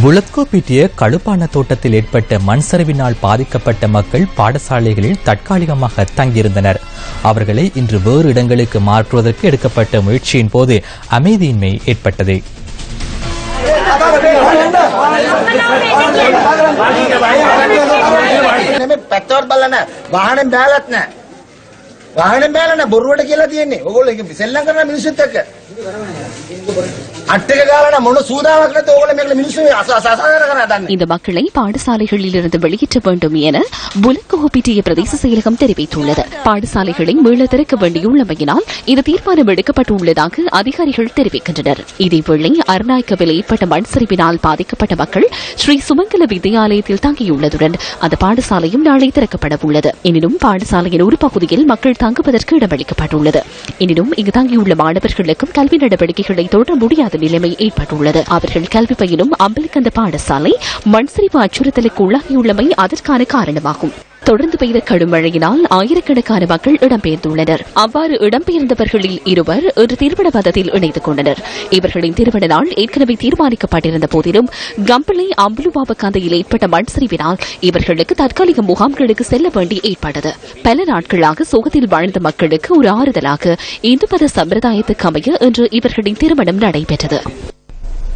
புலத்கோப்பிட்டிய கழுப்பான தோட்டத்தில் ஏற்பட்ட மண் சரிவினால் பாதிக்கப்பட்ட மக்கள் பாடசாலைகளில் தற்காலிகமாக தங்கியிருந்தனர். அவர்களை இன்று வேறு இடங்களுக்கு மாற்றுவதற்கு எடுக்கப்பட்ட முயற்சியின் போது அமைதியின்மை ஏற்பட்டது. இந்த மக்களை பாடசாலைகளில் இருந்து வெளியேற்ற வேண்டும் என புலத்கோப்பிட்டிய பிரதேச செயலகம் தெரிவித்துள்ளது. பாடசாலைகளை மீள திறக்க வேண்டியுள்ளமையினால் இந்த தீர்மானம் எடுக்கப்பட்டுள்ளதாக அதிகாரிகள் தெரிவிக்கின்றனர். இதேவேளை அருநாய்க்கவில் ஏற்பட்ட மண் சரிவினால் பாதிக்கப்பட்ட மக்கள் ஸ்ரீ சுமங்கல வித்யாலயத்தில் தங்கியுள்ளதுடன் அந்த பாடசாலையும் நாளை திறக்கப்பட உள்ளது. எனினும் பாடசாலையின் ஒரு பகுதியில் மக்கள் தங்குவதற்கு இடமளிக்கப்பட்டுள்ளது. எனினும் இங்கு தங்கியுள்ள மாணவர்களுக்கும் கல்வி நடவடிக்கைகளை தொடர முடியாத நிலைமை ஏற்பட்டுள்ளது. அவர்கள் கல்வி பயிலும் அம்பலக்கந்த பாடசாலை மண்சரிவு அச்சுறுத்தலுக்கு உள்ளாகியுள்ளமை அதற்கான காரணமாகும். தொடர்ந்து பெய்த கடும் மழையினால் ஆயிரக்கணக்கான மக்கள் இடம்பெயர்ந்துள்ளனர். அவ்வாறு இடம்பெயர்ந்தவர்களில் இருவர் ஒரு திருமண பதத்தில் இணைந்து கொண்டனர். இவர்களின் திருமண நாள் ஏற்கனவே தீர்மானிக்கப்பட்டிருந்த போதிலும் கம்பளை அம்புலுவாபக்காந்தையில் ஏற்பட்ட மண் சரிவினால் இவர்களுக்கு தற்காலிக முகாம்களுக்கு செல்ல வேண்டி ஏற்பட்டது. பல நாட்களாக சோகத்தில் வாழ்ந்த மக்களுக்கு ஒரு ஆறுதலாக இந்து மத சம்பிரதாயத்துக்கு அமைய இன்று இவர்களின் திருமணம் நடைபெற்றது.